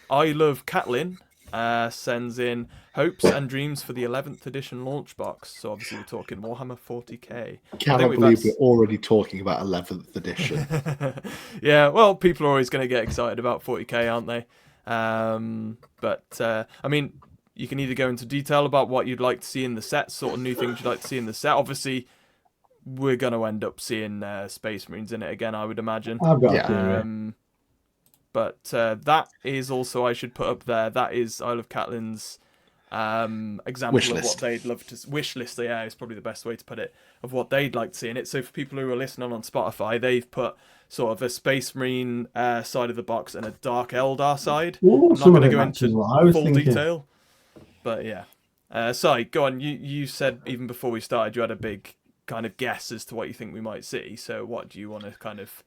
I Love Catlin sends in hopes and dreams for the 11th edition launch box. So obviously we're talking Warhammer 40k. Cannot believe we're already talking about 11th edition. Yeah, well, people are always going to get excited about 40k, aren't they? I mean, you can either go into detail about what you'd like to see in the set, sort of new things you'd like to see in the set. Obviously, we're going to end up seeing Space Marines in it again, I would imagine. I've got a theory. But that is also, I should put up there, that is Isle of Catlin's example of what they'd love to... Wish list, yeah, is probably the best way to put it, of what they'd like to see in it. So for people who are listening on Spotify, they've put sort of a Space Marine side of the box and a Dark Eldar side. Ooh, I'm not going to go into full detail. But yeah. Sorry, go on. You said even before we started you had a big kind of guess as to what you think we might see. So what do you want to kind of...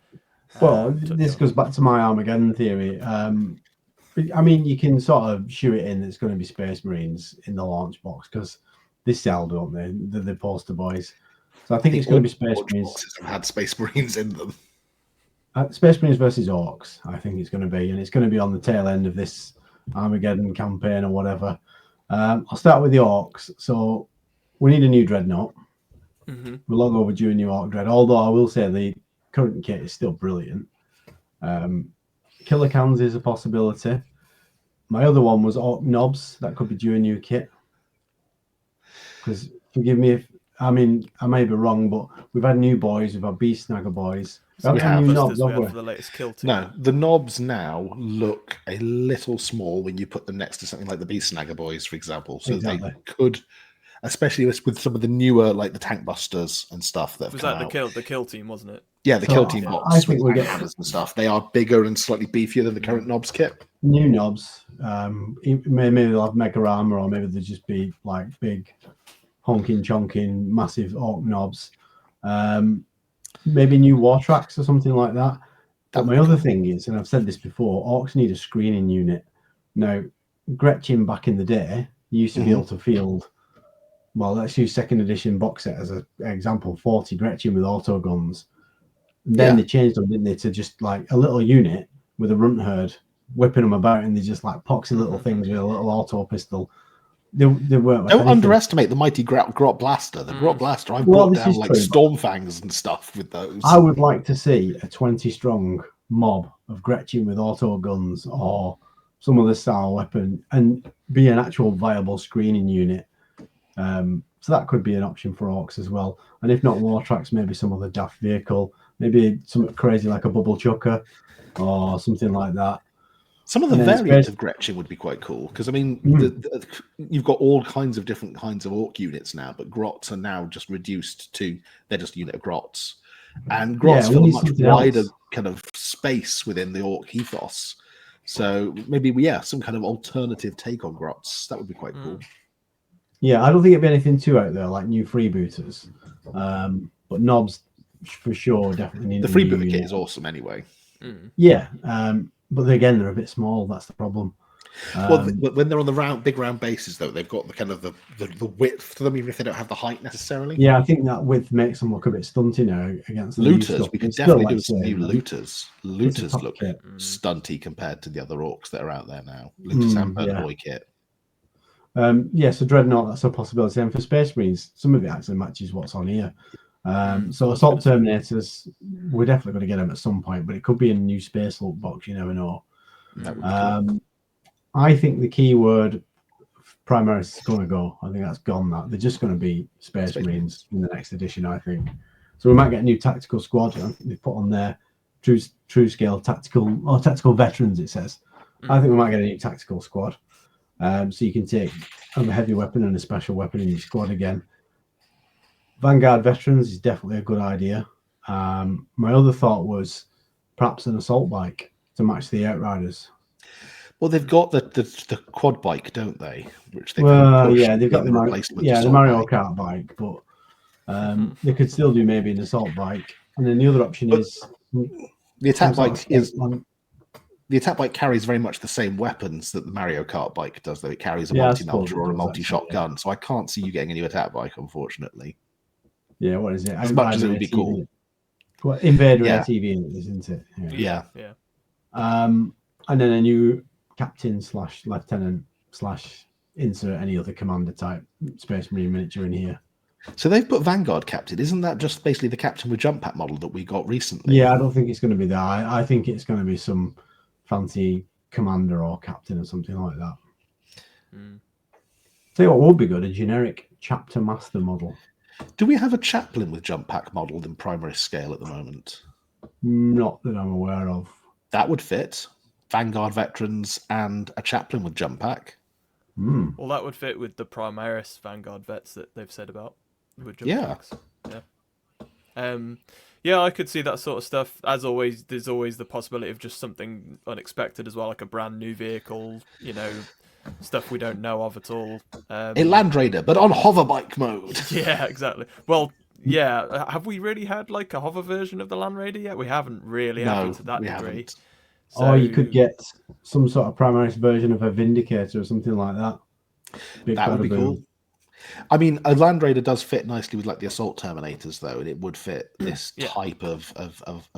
Well, this goes back to my Armageddon theory. I mean, you can sort of shoe it in that it's going to be Space Marines in the launch box because they sell, don't they? They're the poster boys. So I think it's going to be Space Marines. Boxes have had Space Marines in them. Space Marines versus Orcs, I think it's going to be. And it's going to be on the tail end of this Armageddon campaign or whatever. I'll start with the Orcs. So we need a new Dreadnought. Mm-hmm. We're long overdue a new Orc Dread. Although I will say the current kit is still brilliant. Killer Cans is a possibility. My other one was Orc Knobs. That could be due a new kit. Because forgive me if I may be wrong, but we've had new boys, we've had Beast Snagger boys. We have new knobs, for the latest kill team. No, the knobs now look a little small when you put them next to something like the Beast Snagger boys, for example. So exactly. They could, especially with some of the newer, like the Tank Busters and stuff that was that the kill team, wasn't it? Yeah, the kill team box. I think we get hammers and stuff. They are bigger and slightly beefier than the current knobs kit. New knobs. Maybe they'll have mega armor, or maybe they'll just be like big, honking, chonking, massive Orc knobs. Maybe new war tracks or something like that. But my other thing is, and I've said this before, Orcs need a screening unit. Now, Gretchen back in the day used to be able to field, well, let's use second edition box set as an example, 40 Gretchen with auto guns. Then they changed them, didn't they, to just like a little unit with a runt herd, whipping them about, and they just like poxy little things with a little auto pistol. They weren't. Don't underestimate the mighty Grot Blaster. The Grot Blaster, I've brought down like Stormfangs and stuff with those. I would like to see a 20-strong mob of Gretchen with auto guns or some other style weapon and be an actual viable screening unit. So that could be an option for Orcs as well. And if not war tracks, maybe some other daft vehicle, maybe something crazy like a bubble chucker or something like that. Some of the variants of Gretchen would be quite cool because, I mean, you've got all kinds of different kinds of Orc units now, but Grots are now just reduced to, they're just a unit of Grots. And Grots fill a much wider kind of space within the Orc ethos. So maybe, some kind of alternative take on Grots. That would be quite cool. Yeah, I don't think it'd be anything too out there, like new freebooters. But knobs, for sure, definitely need the freebooter kit is awesome anyway. Yeah, but again, they're a bit small. That's the problem. Well, when they're on the big round bases, though, they've got the kind of the width to them, even if they don't have the height necessarily. Yeah, I think that width makes them look a bit stunty now against the looters. We could definitely do some new looters. Looters look stunty compared to the other Orcs that are out there now. Looters and Burn Boy kit. So Dreadnought, that's a possibility. And for Space Marines, some of it actually matches what's on here. So Assault Terminators, we're definitely going to get them at some point, but it could be a new Space Loot box, you never know. Cool. I think the keyword Primaris is going to go. I think that's gone. That they're just going to be Space Marines in the next edition, I think. So we might get a new tactical squad. I think they put on there true scale tactical veterans, it says. I think we might get a new tactical squad. So you can take a heavy weapon and a special weapon in your squad again. Vanguard veterans is definitely a good idea. My other thought was perhaps an assault bike to match the Outriders. Well, they've got the quad bike, don't they? Which they they've got the Mario Kart bike, but they could still do maybe an assault bike. And then the other option is the attack bike the attack bike carries very much the same weapons that the Mario Kart bike does, though. It carries a multi-melter or a multi-shot gun. So I can't see you getting a new attack bike, unfortunately. Yeah, what is it? As much as it would be cool. Invader TV, isn't it? Yeah. And then a new captain / lieutenant / insert any other commander type Space Marine miniature in here. So they've put Vanguard captain. Isn't that just basically the captain with jump pack model that we got recently? Yeah, I don't think it's going to be that. I think it's going to be some fancy commander or captain or something like that. Tell you what would be good, a generic chapter master model. Do we have a chaplain with jump pack model in primary scale at the moment? Not that I'm aware of. That would fit. Vanguard veterans and a chaplain with jump pack. Well, that would fit with the Primaris Vanguard vets that they've said about with jump packs. Yeah, I could see that sort of stuff. As always, there's always the possibility of just something unexpected as well, like a brand new vehicle, stuff we don't know of at all. A Land Raider, but on hoverbike mode. Yeah, exactly. Well, yeah, have we really had like a hover version of the Land Raider yet? We haven't really, have we, to that degree. Haven't. So... Or you could get some sort of Primaris version of a Vindicator or something like that. That would be cool. I mean, a Land Raider does fit nicely with like the Assault Terminators, though, and it would fit this type of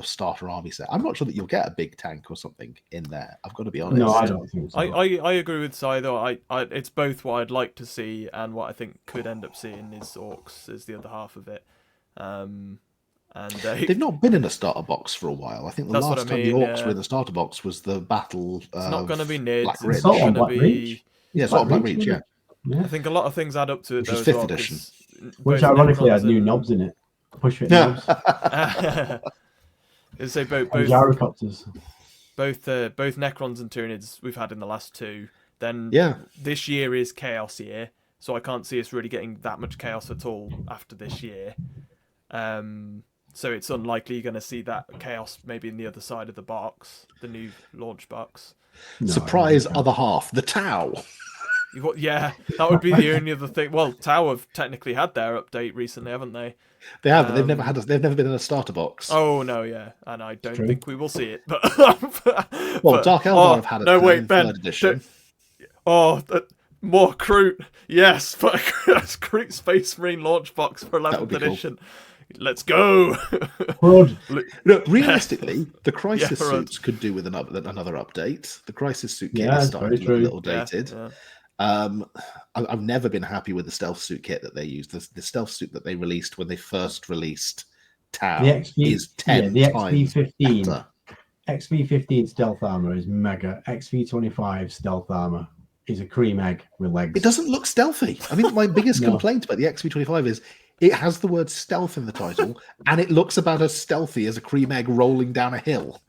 starter army set. I'm not sure that you'll get a big tank or something in there. I've got to be honest. No, I don't think so. I agree with Si, though. It's both what I'd like to see and what I think could end up seeing is Orcs as the other half of it. And they've not been in a starter box for a while. I think the last time the Orcs were in the starter box was the Battle. It's not going to be Nids. It's going to be sort of Black Reach. Yeah. I think a lot of things add up to it, though, which is 5th edition. Which ironically had new knobs in it. Push fit knobs. So both gyrocopters. Both Necrons and Tyranids we've had in the last two. Then this year is Chaos year, so I can't see us really getting that much Chaos at all after this year. So it's unlikely you're going to see that Chaos maybe in the other side of the box, the new launch box. Surprise other half, the Tau. Yeah, that would be the only other thing. Well, Tau have technically had their update recently, haven't they? They have, but they've never been in a starter box. Oh no, yeah, and I don't think we will see it. But Dark Eldar have had a Ben, 3rd edition. More Kroot, yes, but Kroot Space Marine launch box for 11th edition. Cool. Let's go. Realistically, the Crisis suits could do with another update. The Crisis suit kit is starting to look a little dated. I've never been happy with the stealth suit kit that they used. The stealth suit that they released when they first released Tau is 10 times better. XV-15 stealth armor is mega. XV-25 stealth armor is a cream egg with legs. It doesn't look stealthy. I mean, my biggest complaint about the XV-25 is it has the word stealth in the title, and it looks about as stealthy as a cream egg rolling down a hill.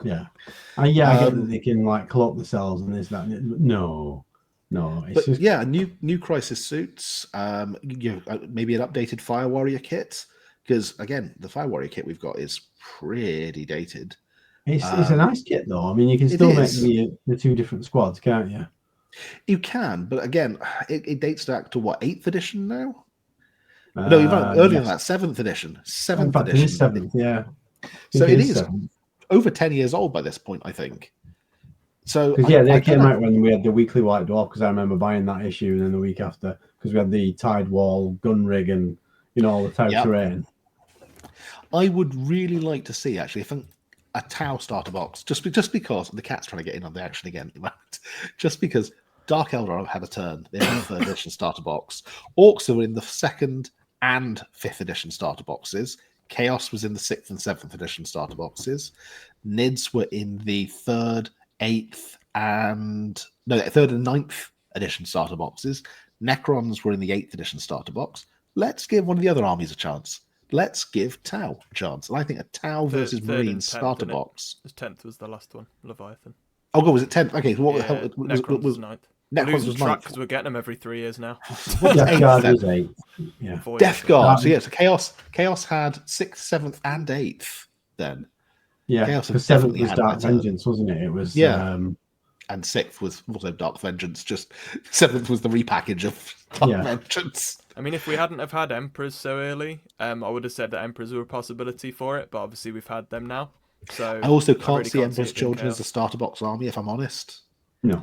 Yeah. I get that they can like cloak the cells and this, that. No. It's just... new Crisis suits. Maybe an updated Fire Warrior kit, because again, the Fire Warrior kit we've got is pretty dated. It's a nice kit though. I mean, you can still make the two different squads, can't you? You can, but again, it dates back to what, 8th edition now? No, you've got earlier than that, 7th edition. 7th edition. It is 7th, yeah. So it is over 10 years old by this point, I think. So they came out when we had the weekly White Dwarf, because I remember buying that issue, and then the week after, because we had the Tide Wall, gun rig, and all the Tau terrain. I would really like to see actually a Tau starter box, just because the cat's trying to get in on the action again. Just because Dark Eldar have had a turn, they're in the 3rd edition starter box. Orcs are in the 2nd and 5th edition starter boxes. Chaos was in the 6th and 7th edition starter boxes. Nids were in the 3rd, 8th, and 9th edition starter boxes. Necrons were in the 8th edition starter box. Let's give one of the other armies a chance. Let's give Tau a chance. And I think a Tau versus Marine starter box. 10th was the last one, Leviathan. Oh, God, was it 10th? Okay, so what the hell Necrons was 9th. Necrons was 9th. Because we're getting them every 3 years now. Death Guard was 8th. Yeah. Death Guard. So, so Chaos had 6th, 7th, and 8th then. Yeah, because 7th was Dark Vengeance, wasn't it? It was... And 6th was also Dark Vengeance. Just 7th was the repackage of Dark Vengeance. I mean, if we hadn't have had Emperors so early, I would have said that Emperors were a possibility for it, but obviously we've had them now. So I also can't see Emperor's Children as a starter box army, if I'm honest. No.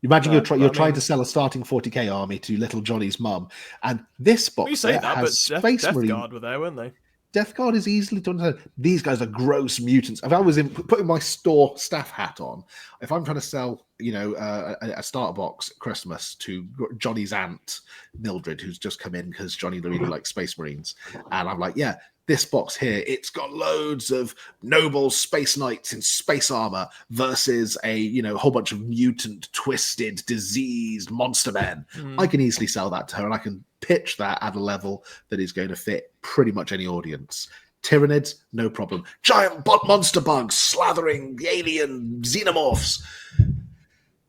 Imagine you're trying to sell a starting 40k army to little Johnny's mum, and this box set has Space Death Marine. Guard were there, weren't they? Death Guard is easily to understand. These guys are gross mutants. If I was putting my store staff hat on, if I'm trying to sell, a starter box at Christmas to Johnny's aunt Mildred, who's just come in because Johnny really likes Space Marines, and I'm like, yeah, this box here, it's got loads of noble space knights in space armor versus a whole bunch of mutant, twisted, diseased monster men. I can easily sell that to her, and I can pitch that at a level that is going to fit pretty much any audience. Tyranids, no problem. Giant monster bugs slathering alien xenomorphs.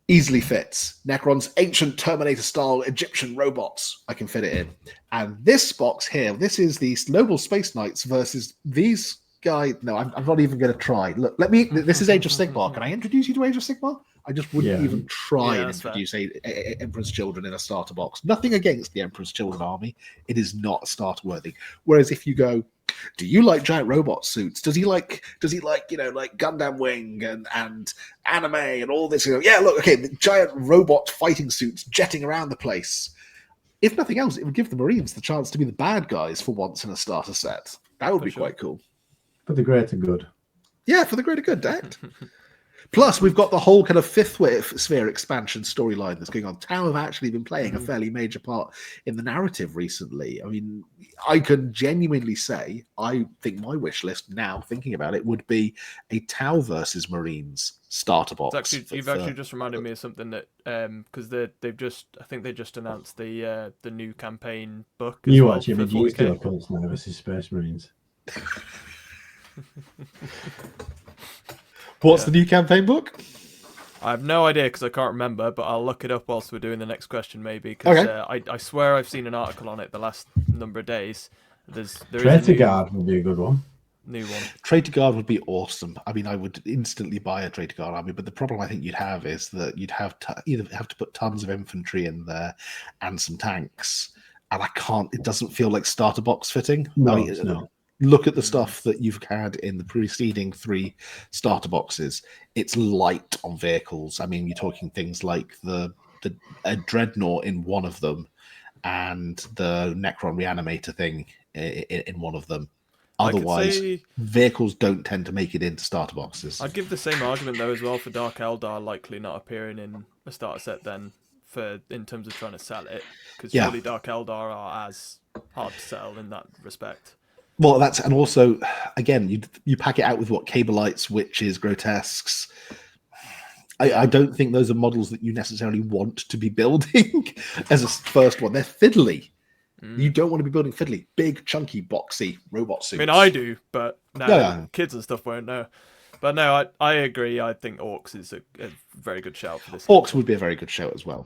Easily fits. Necrons, ancient Terminator-style Egyptian robots. I can fit it in. And this box here, this is the Noble Space Knights versus these guys. No, I'm not even going to try. Look, this is Age of Sigmar. Can I introduce you to Age of Sigmar? I just wouldn't even try and introduce Emperor's Children in a starter box. Nothing against the Emperor's Children army. It is not starter worthy. Whereas if you go, do you like giant robot suits? Does he like like Gundam Wing and anime and all this? Yeah, look, okay, the giant robot fighting suits jetting around the place. If nothing else, it would give the Marines the chance to be the bad guys for once in a starter set. That would be quite cool. For the greater good. Yeah, for the greater good, Dad. Plus, we've got the whole kind of fifth sphere expansion storyline that's going on. Tau have actually been playing a fairly major part in the narrative recently. I mean, I can genuinely say, I think my wish list now, thinking about it, would be a Tau versus Marines starter box. You've actually just reminded me of something that because I think they just announced the new campaign book. You watch him Cults now versus Space Marines. What's the new campaign book? I have no idea because I can't remember, but I'll look it up whilst we're doing the next question, maybe. Because I swear I've seen an article on it the last number of days. Traitor Guard would be a good one. New one. Traitor Guard would be awesome. I mean, I would instantly buy a Traitor Guard army, but the problem I think you'd have is that you'd have either have to put tons of infantry in there and some tanks, and it doesn't feel like starter box fitting. No, it's not. Look at the stuff that you've had in the preceding 3 starter boxes. It's light on vehicles. I mean, you're talking things like a Dreadnought in one of them and the Necron Reanimator thing in one of them. Otherwise, vehicles don't tend to make it into starter boxes. I'd give the same argument, though, as well for Dark Eldar likely not appearing in a starter set then in terms of trying to sell it. Because surely Dark Eldar are as hard to sell in that respect. Well, and also, again, you pack it out with Cableites, Witches, Grotesques. I don't think those are models that you necessarily want to be building as a first one. They're fiddly. You don't want to be building fiddly, big, chunky, boxy robot suits. I mean, I do, but kids and stuff won't know. But no, I agree. I think Orcs is a very good shout for this. Orcs would be a very good shout as well.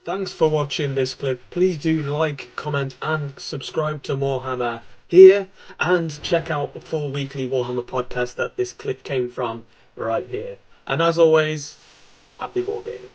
Thanks for watching this clip. Please do like, comment, and subscribe to Morehammer here, and check out the full weekly Warhammer podcast that this clip came from right here. And as always, happy wargaming.